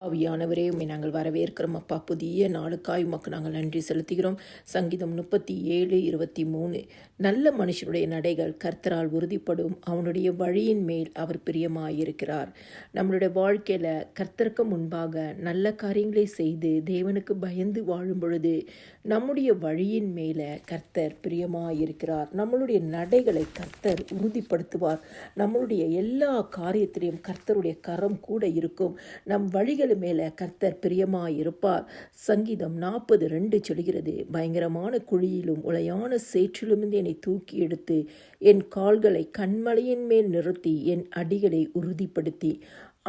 ஆவியானவரே உம்மை நாங்கள் வரவேற்கிறோம் அப்பா. புதிய நாளுக்காய் உமக்கு நாங்கள் நன்றி செலுத்துகிறோம். சங்கீதம் 37:23. நல்ல மனுஷனுடைய நடைகள் கர்த்தரால் உறுதிப்படும், அவனுடைய வழியின் மேல் அவர் பிரியமாயிருக்கிறார். நம்மளுடைய வாழ்க்கையில் கர்த்தருக்கு முன்பாக நல்ல காரியங்களை செய்து தேவனுக்கு பயந்து வாழும் பொழுது நம்முடைய வழியின் மேலே கர்த்தர் பிரியமாயிருக்கிறார். நம்மளுடைய நடைகளை கர்த்தர் உறுதிப்படுத்துவார். நம்மளுடைய எல்லா காரியத்திலையும் கர்த்தருடைய கரம் கூட இருக்கும். நம் வழிகள் மேலே கர்த்தர் பிரியமாயிருப்பார். சங்கீதம் 40:2 சொல்கிறது, பயங்கரமான குழியிலும் உளையான சேற்றிலுமிருந்து என்னை தூக்கி எடுத்து என் கால்களை கண்மலையின் மேல் நிறுத்தி என் அடிகளை உறுதிப்படுத்தி.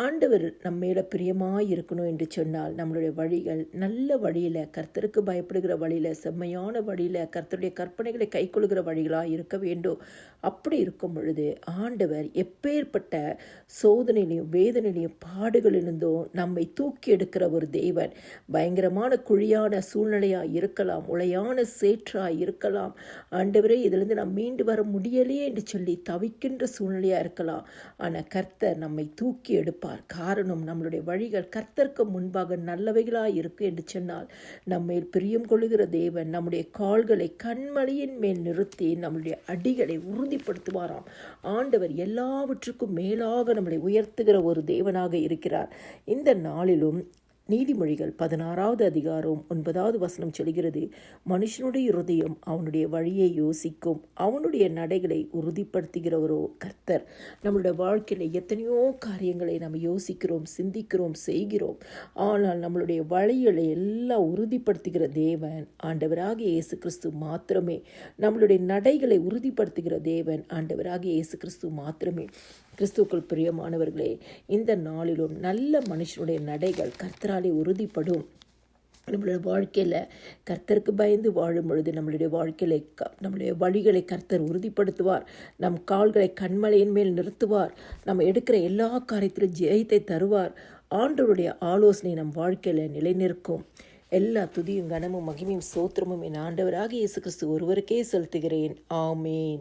ஆண்டவர் நம்மேல பிரியமாக இருக்கணும் என்று சொன்னால் நம்மளுடைய வழிகள் நல்ல வழியில், கர்த்தருக்கு பயப்படுகிற வழியில், செம்மையான வழியில், கர்த்தருடைய கற்பனைகளை கைக்கொள்கிற வழிகளாக இருக்க வேண்டும். அப்படி இருக்கும் பொழுது ஆண்டவர் எப்பேற்பட்ட சோதனையிலையும் வேதனையிலையும் பாடுகளிலிருந்தும் நம்மை தூக்கி எடுக்கிற ஒரு தேவன். பயங்கரமான குழியான சூழ்நிலையாக இருக்கலாம், உளையான சேற்றாக இருக்கலாம். ஆண்டவரே, இதிலிருந்து நாம் மீண்டு வர முடியலையே என்று சொல்லி தவிக்கின்ற சூழ்நிலையாக இருக்கலாம். ஆனால் கர்த்தர் நம்மை தூக்கி எடுப்பார். காரணம், நம்மளுடைய வழிகள் கர்த்தருக்கு முன்பாக நல்லவைகளாய் இருக்கு என்று சொன்னால் நம்மேல் பிரியம் கொள்ளுகிற தேவன் நம்முடைய கால்களை கண்மலையின் மேல் நிறுத்தி நம்முடைய அடிகளை உறுதிப்படுத்துவாராம். ஆண்டவர் எல்லாவற்றுக்கும் மேலாக நம்மளை உயர்த்துகிற ஒரு தேவனாக இருக்கிறார். இந்த நாளிலும் நீதிமொழிகள் 16வது அதிகாரம் 9வது வசனம் சொல்கிறது, மனுஷனுடைய இருதயம் அவனுடைய வழியை யோசிக்கும், அவனுடைய நடைகளை உறுதிப்படுத்துகிறவரோ கர்த்தர். நம்மளுடைய வாழ்க்கையில் எத்தனையோ காரியங்களை நம்ம யோசிக்கிறோம், சிந்திக்கிறோம், செய்கிறோம். ஆனால் நம்மளுடைய வழிகளை எல்லாம் உறுதிப்படுத்துகிற தேவன் ஆண்டவராகிய இயேசு கிறிஸ்து மாத்திரமே. நம்மளுடைய நடைகளை உறுதிப்படுத்துகிற தேவன் ஆண்டவராகிய இயேசு கிறிஸ்து மாத்திரமே. கிறிஸ்துவுக்குள் பிரியமானவர்களே, இந்த நாளிலும் நல்ல மனுஷனுடைய நடைகள் கர்த்தராலே உறுதிப்படும். நம்மளுடைய வாழ்க்கையில் கர்த்தருக்கு பயந்து வாழும் பொழுது நம்மளுடைய வாழ்க்கையில நம்மளுடைய வழிகளை கர்த்தர் உறுதிப்படுத்துவார். நம் கால்களை கண்மலையின் மேல் நிறுத்துவார். நம்ம எடுக்கிற எல்லா காரியத்திலும் ஜெயத்தை தருவார். ஆண்டவருடைய ஆலோசனை நம் வாழ்க்கையில் நிலைநிற்கும். எல்லா துதியும் கனமும் மகிமையும் ஸ்தோத்திரமும் என் ஆண்டவராகிய இயேசு கிறிஸ்து ஒருவருக்கே செலுத்துகிறேன். ஆமேன்.